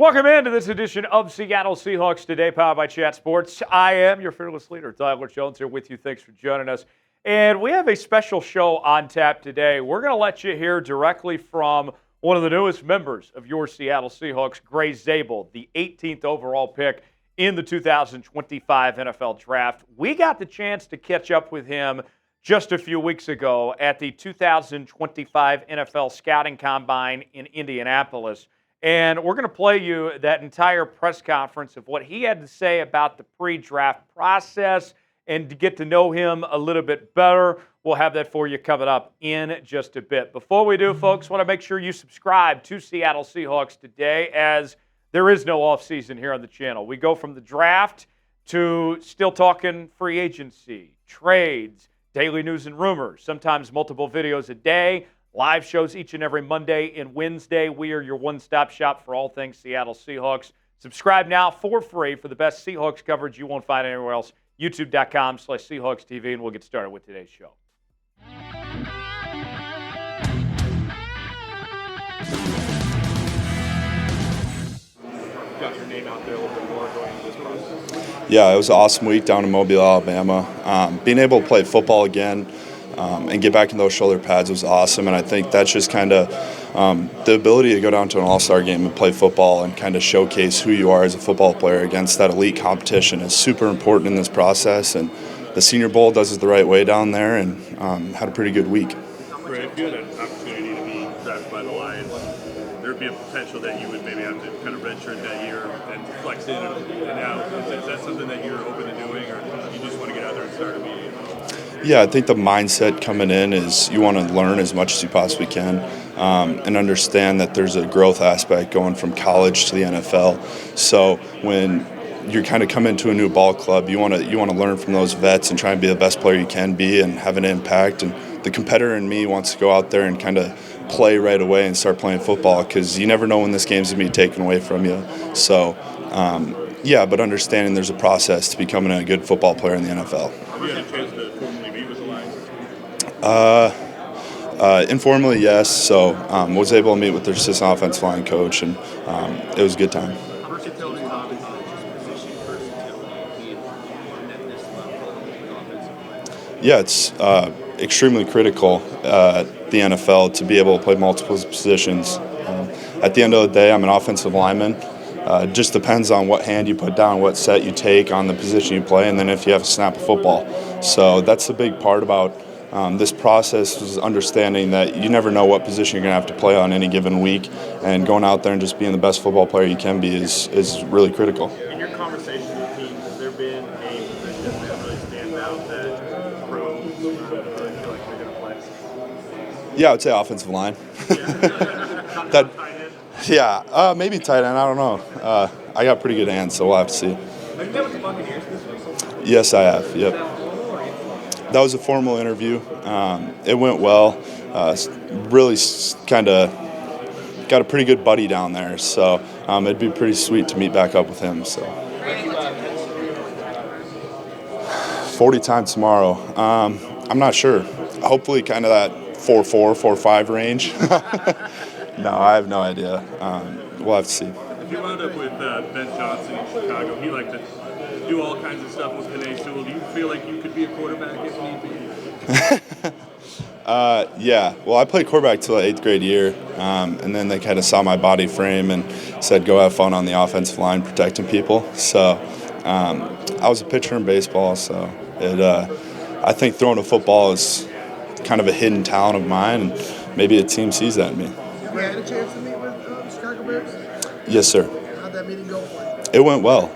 Welcome into this edition of Seattle Seahawks Today, powered by Chat Sports. I am your fearless leader, Tyler Jones, here with you. Thanks for joining us. And we have a special show on tap today. We're going to let you hear directly from one of the newest members of your Seattle Seahawks, Grey Zabel, the 18th overall pick in the 2025 NFL Draft. We got the chance to catch up with him just a few weeks ago at the 2025 NFL Scouting Combine in Indianapolis. And we're going to play you that entire press conference of what he had to say about the pre-draft process and to get to know him a little bit better. We'll have that for you coming up in just a bit. Before we do, folks, want to make sure you subscribe to Seattle Seahawks Today, as there is no offseason here on the channel. We go from the draft to still talking free agency, trades, daily news and rumors, sometimes multiple videos a day. Live shows each and every Monday and Wednesday. We are your one-stop shop for all things Seattle Seahawks. Subscribe now for free for the best Seahawks coverage you won't find anywhere else. YouTube.com/Seahawks TV, and we'll get started with today's show. Got your name out there a little bit more going into this process. Yeah, it was an awesome week down in Mobile, Alabama. Being able to play football again and get back in those shoulder pads was awesome, and I think that's just kind of the ability to go down to an all-star game and play football and kind of showcase who you are as a football player against that elite competition is super important in this process, and the Senior Bowl does it the right way down there, and had a pretty good week. Right, if you had an opportunity to be drafted by the Lions, there would be a potential that you would maybe have to kind of redshirt that year and flex in and out. Is that something that you're open to doing, or you just want to get out there and start immediately? Yeah, I think the mindset coming in is you want to learn as much as you possibly can and understand that there's a growth aspect going from college to the NFL. So when you kind of come into a new ball club, you want to learn from those vets and try and be the best player you can be and have an impact. And the competitor in me wants to go out there and kind of play right away and start playing football, because you never know when this game's going to be taken away from you. So, yeah, but understanding there's a process to becoming a good football player in the NFL. Have you had a chance to formally meet with the Lions? Informally, yes. So was able to meet with their assistant offensive line coach, and it was a good time. Versatility is obviously a position versatility at this level. Yeah, it's extremely critical at the NFL to be able to play multiple positions. At the end of the day, I'm an offensive lineman. It just depends on what hand you put down, what set you take on the position you play, and then if you have to snap a football. So that's the big part about this process, is understanding that you never know what position you're going to have to play on any given week, and going out there and just being the best football player you can be is really critical. In your conversation with teams, has there been a position that really stands out that pros feel like they're going to play? Yeah, I would say offensive line. Maybe tight end. I don't know. I got pretty good hands, so we'll have to see. Have you met with the Buccaneers this week? Yes, I have. Yep. That was a formal interview. It went well. Really kind of got a pretty good buddy down there, so it'd be pretty sweet to meet back up with him. So 40 times tomorrow. I'm not sure. Hopefully kind of that 4.4, 4.5 range. No, I have no idea. We'll have to see. If you wound up with Ben Johnson in Chicago, he liked to do all kinds of stuff with Penei Sewell. Do you feel like you could be a quarterback if need be? Yeah. Well, I played quarterback till the 8th grade year, and then they kind of saw my body frame and said, go have fun on the offensive line protecting people. So I was a pitcher in baseball, so I think throwing a football is kind of a hidden talent of mine, and maybe a team sees that in me. You had a chance to meet with the Chicago Bears? Yes, sir. How'd that meeting go for you? It went well.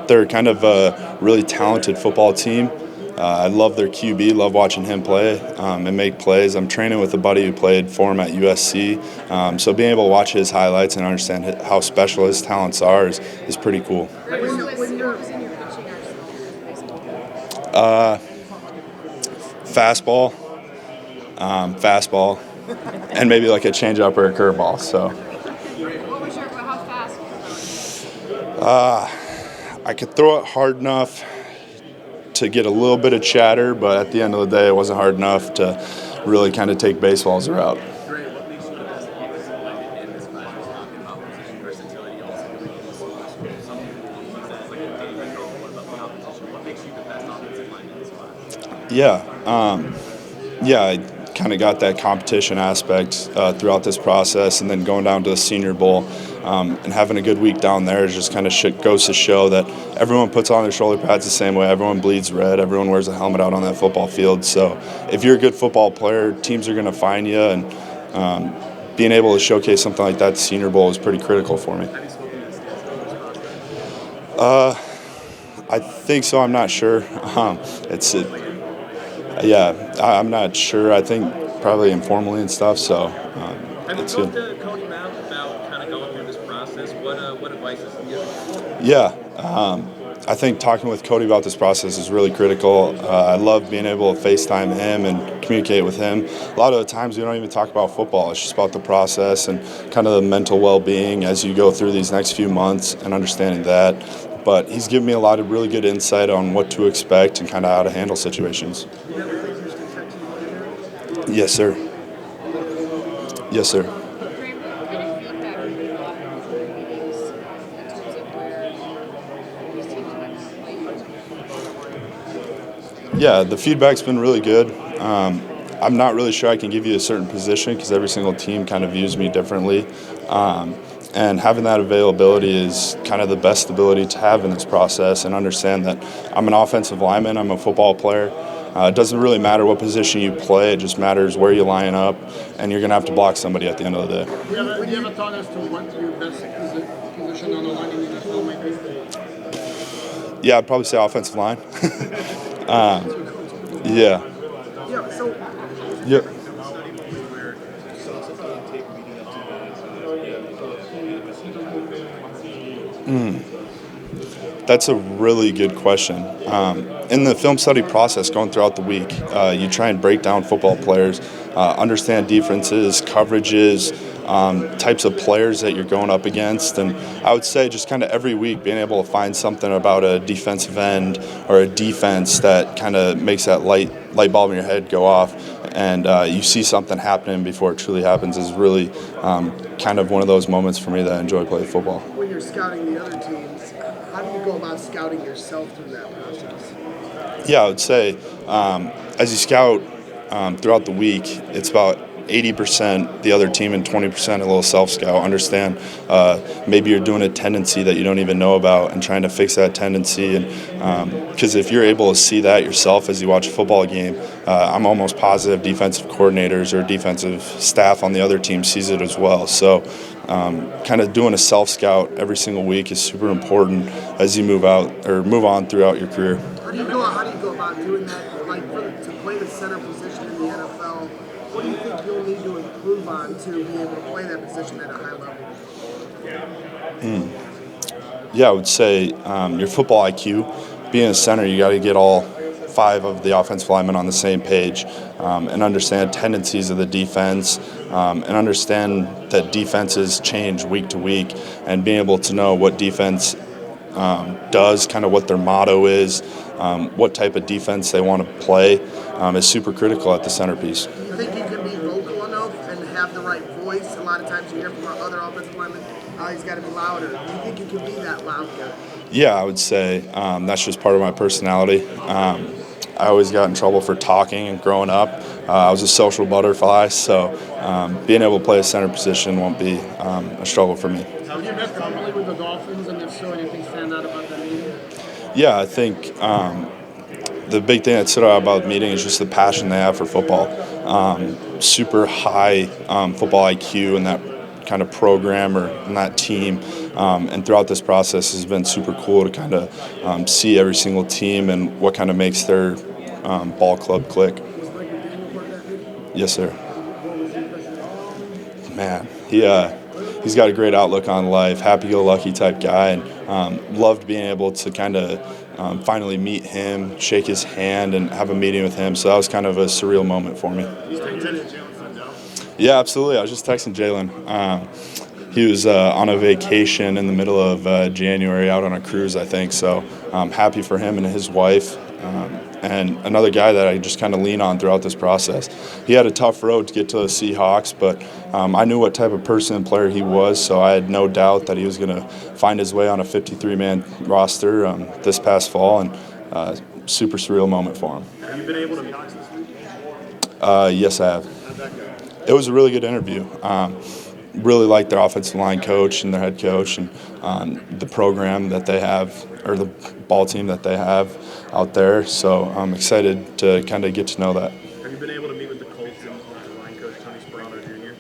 They're kind of a really talented football team. I love their QB, love watching him play and make plays. I'm training with a buddy who played for him at USC, so being able to watch his highlights and understand how special his talents are is pretty cool. Fastball, and maybe like a changeup or a curveball. So. How fast? I could throw it hard enough to get a little bit of chatter, but at the end of the day, it wasn't hard enough to really kind of take baseball as a route. What makes you the best in this class? Talking about position versatility, Yeah. Yeah, I kind of got that competition aspect throughout this process, and then going down to the Senior Bowl and having a good week down there is just kind of goes to show that everyone puts on their shoulder pads the same way. Everyone bleeds red. Everyone wears a helmet out on that football field. So if you're a good football player, teams are going to find you, and being able to showcase something like that at the Senior Bowl is pretty critical for me. I think so. I'm not sure. I'm not sure. I think probably informally and stuff. So Have you it's talked good. to Cody Mount about kind of going through this process? What advice is he giving? Yeah, I think talking with Cody about this process is really critical. I love being able to FaceTime him and communicate with him. A lot of the times we don't even talk about football. It's just about the process and kind of the mental well-being as you go through these next few months and understanding that. But he's given me a lot of really good insight on what to expect and kind of how to handle situations. Yes, sir. Yes, sir. Graham, what kind of feedback have you gotten from your meetings in terms of where these teams might play? Yeah, the feedback's been really good. I'm not really sure I can give you a certain position because every single team kind of views me differently. And having that availability is kind of the best ability to have in this process, and understand that I'm an offensive lineman, I'm a football player. It doesn't really matter what position you play, it just matters where you line up, and you're going to have to block somebody at the end of the day. Do you have a thought as to what your best position on the line in the NFL might be? Yeah, I'd probably say offensive line. Yeah. Yeah, so Yep. That's a really good question. In the film study process going throughout the week, you try and break down football players, understand defenses, coverages, types of players that you're going up against. And I would say just kind of every week being able to find something about a defensive end or a defense that kind of makes that light bulb in your head go off, and you see something happening before it truly happens is really kind of one of those moments for me that I enjoy playing football. when you're scouting the other teams, how do you go about scouting yourself through that process? Yeah, I would say as you scout throughout the week, it's about 80% the other team and 20% a little self-scout. Understand maybe you're doing a tendency that you don't even know about and trying to fix that tendency. And because if you're able to see that yourself as you watch a football game, I'm almost positive defensive coordinators or defensive staff on the other team sees it as well. So kind of doing a self-scout every single week is super important as you move on throughout your career. How do you go about doing that? Like to play the center position in the NFL, what do you think you'll need to improve on to be able to play that position at a high level? Yeah, I would say your football IQ. Being a center, you got to get all 5 of the offensive linemen on the same page and understand tendencies of the defense and understand that defenses change week to week, and being able to know what defense does, kind of what their motto is, what type of defense they want to play is super critical at the centerpiece. Do you think you can be vocal enough and have the right voice? A lot of times you hear from our other offensive linemen, he's got to be louder. Do you think you can be that loud guy? Yeah, I would say that's just part of my personality. I always got in trouble for talking and growing up. I was a social butterfly, so being able to play a center position won't be a struggle for me. Have you met formally with the Dolphins, and if so, anything stand out about that meeting? Yeah, I think the big thing that stood out about the meeting is just the passion they have for football. Super high football IQ in that kind of program or in that team. And throughout this process has been super cool to kind of see every single team and what kind of makes their ball club click. Yes, sir. Man, he's got a great outlook on life, happy-go-lucky type guy, and loved being able to kind of finally meet him, shake his hand, and have a meeting with him. So that was kind of a surreal moment for me. Yeah, absolutely. I was just texting Jalen. He was on a vacation in the middle of January, out on a cruise, I think. So I'm happy for him and his wife. And another guy that I just kind of lean on throughout this process. He had a tough road to get to the Seahawks, but I knew what type of person and player he was, so I had no doubt that he was going to find his way on a 53-man roster this past fall, and super surreal moment for him. Have you been able to talk this week? Yes, I have. How'd that go? It was a really good interview. Really liked their offensive line coach and their head coach and the program that they have, or the ball team that they have out there. So I'm excited to kind of get to know that. Have you been able to meet with the Colts and the line coach, Tony Sperano Jr.?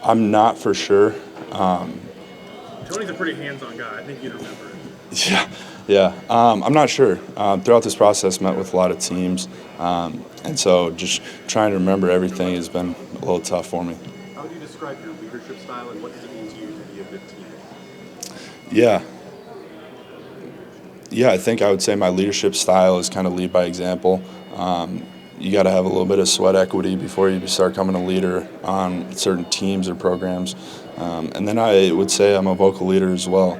I'm not for sure. Tony's a pretty hands-on guy. I think you'd remember it. Yeah. I'm not sure. Throughout this process, met with a lot of teams, and so just trying to remember everything has been a little tough for me. How would you describe your leadership style, and what does it mean to you to be a good teammate? Yeah, I think I would say my leadership style is kind of lead by example. You got to have a little bit of sweat equity before you start becoming a leader on certain teams or programs. And then I would say I'm a vocal leader as well.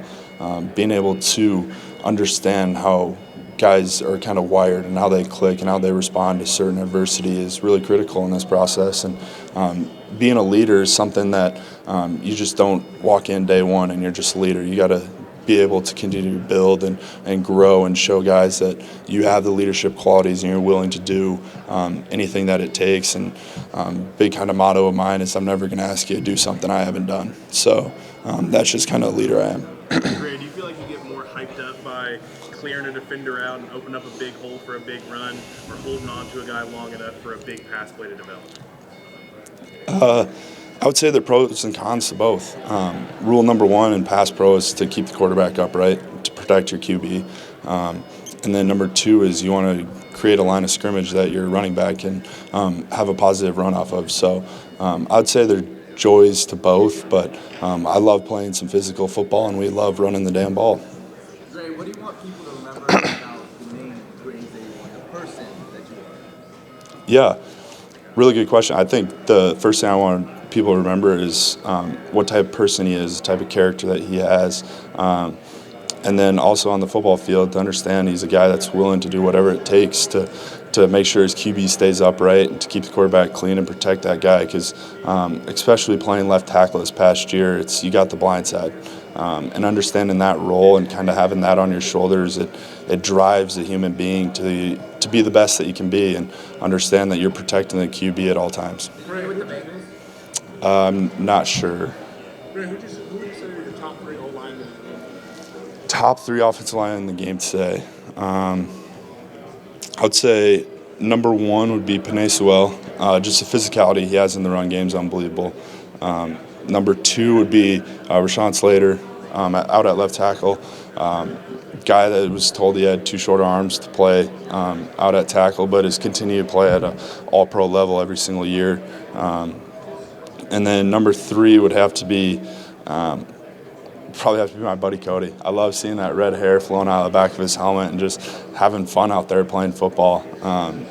Being able to understand how guys are kind of wired and how they click and how they respond to certain adversity is really critical in this process. And being a leader is something that you just don't walk in day one and you're just a leader. You got to be able to continue to build and grow and show guys that you have the leadership qualities and you're willing to do anything that it takes. And big kind of motto of mine is I'm never going to ask you to do something I haven't done. So that's just kind of the leader I am. Grey, do you feel like you get more hyped up by clearing a defender out and opening up a big hole for a big run, or holding on to a guy long enough for a big pass play to develop? I would say there are pros and cons to both. Rule number one in pass pro is to keep the quarterback upright, to protect your QB. And then number two is you want to create a line of scrimmage that your running back can have a positive run off of. So I'd say there are joys to both, but I love playing some physical football, and we love running the damn ball. Grey, what do you want people to remember about the name Grey Zabel, the person that you are? Yeah, really good question. I think the first thing I want people to remember is what type of person he is, the type of character that he has. And then also on the football field, to understand he's a guy that's willing to do whatever it takes to make sure his QB stays upright and to keep the quarterback clean and protect that guy. Because especially playing left tackle this past year, you got the blind side. And understanding that role and kind of having that on your shoulders, it drives a human being to be the best that you can be, and understand that you're protecting the QB at all times. Grey with the Bengals? I'm not sure. Grey, who do you consider your top three O-line in the game? Top three offensive line in the game today. I would say number one would be Penei Sewell. Just the physicality he has in the run game is unbelievable. Number two would be Rashawn Slater out at left tackle. Guy that was told he had too short arms to play out at tackle, but has continued to play at an all-pro level every single year. And then number three would have to be my buddy Cody. I love seeing that red hair flowing out of the back of his helmet and just having fun out there playing football.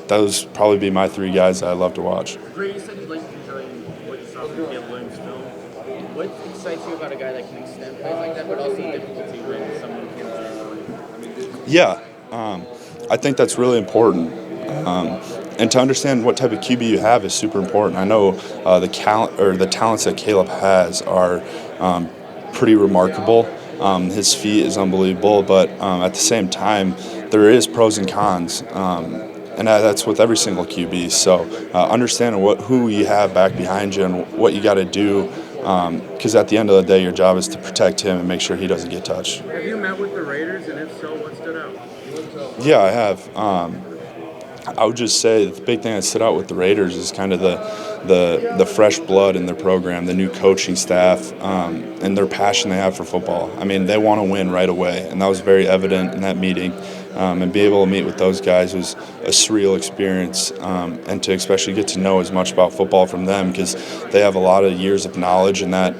Those probably be my three guys that I love to watch. Grey, you said you'd like to enjoy what you saw from Caleb Williams' film. What excites you about a guy that can extend plays like that, but also the difficulty when someone can Yeah, I think that's really important. And to understand what type of QB you have is super important. I know the talents that Caleb has are pretty remarkable. His feet is unbelievable, but at the same time, there is pros and cons, and that's with every single QB. So understanding who you have back behind you and what you got to do, because at the end of the day, your job is to protect him and make sure he doesn't get touched. Have you met with the Raiders, and if so, what stood out? Yeah, I have. I would just say the big thing that stood out with the Raiders is kind of the fresh blood in their program, the new coaching staff, and their passion they have for football. I mean, they want to win right away, and that was very evident in that meeting. And be able to meet with those guys was a surreal experience, and to especially get to know as much about football from them, because they have a lot of years of knowledge in that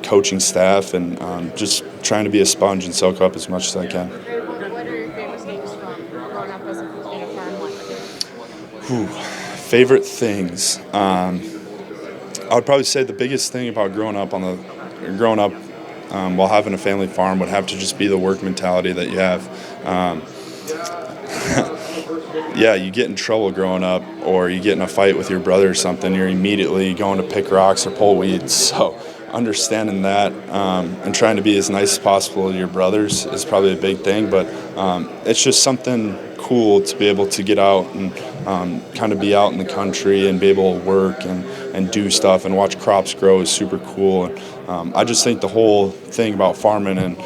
coaching staff, and just trying to be a sponge and soak up as much as I can. What are your favorite things from growing up as a farm life? Favorite things. I would probably say the biggest thing about growing up while having a family farm would have to just be the work mentality that you have. Yeah, you get in trouble growing up, or you get in a fight with your brother or something, you're immediately going to pick rocks or pull weeds. So understanding that and trying to be as nice as possible to your brothers is probably a big thing, but it's just something cool to be able to get out and kind of be out in the country and be able to work and do stuff and watch crops grow is super cool. And I just think the whole thing about farming and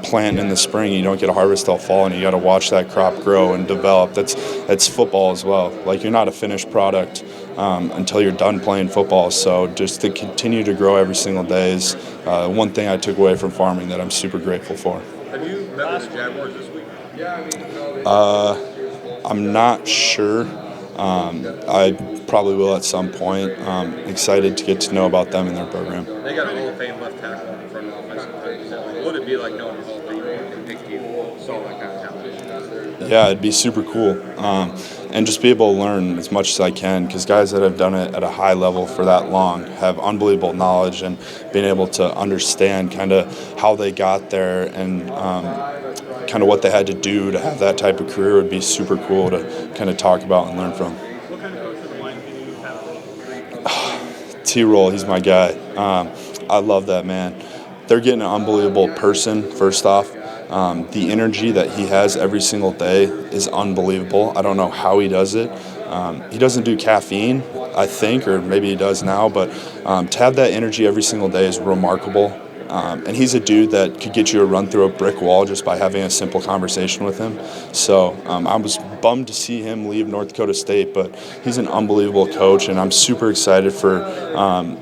planting in the spring, you don't get a harvest till fall, and you got to watch that crop grow and develop. That's football as well. Like, you're not a finished product until you're done playing football. So just to continue to grow every single day is one thing I took away from farming that I'm super grateful for. Have you met with the Jaguars this week? I'm not sure. I probably will at some point. Excited to get to know about them and their program. They got a Hall of Fame left tackle in front of offensive tackle. What would it be like knowing a Hall of Fame and pick you saw that kind of talent? Yeah, it'd be super cool. And just be able to learn as much as I can, because guys that have done it at a high level for that long have unbelievable knowledge, and being able to understand kind of how they got there and kind of what they had to do to have that type of career would be super cool to kind of talk about and learn from. What kind of coach of the line can you have? T-Roll, he's my guy. I love that man. They're getting an unbelievable person, first off. The energy that he has every single day is unbelievable. I don't know how he does it. He doesn't do caffeine, I think, or maybe he does now, but to have that energy every single day is remarkable. And he's a dude that could get you a run through a brick wall just by having a simple conversation with him. So I was bummed to see him leave North Dakota State, but he's an unbelievable coach, and I'm super excited for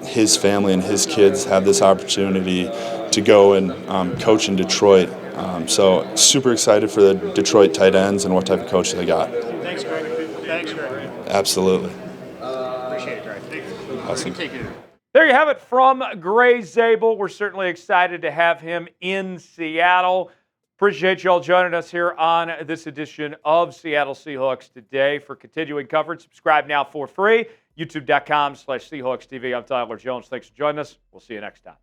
his family and his kids have this opportunity to go and coach in Detroit. So super excited for the Detroit tight ends and what type of coach they got. Thanks, Greg. Thanks, Greg. Absolutely. Appreciate it, Greg. Thanks. Awesome. Take it. There you have it from Grey Zabel. We're certainly excited to have him in Seattle. Appreciate you all joining us here on this edition of Seattle Seahawks Today. For continuing coverage, subscribe now for free. YouTube.com/SeahawksTV. I'm Tyler Jones. Thanks for joining us. We'll see you next time.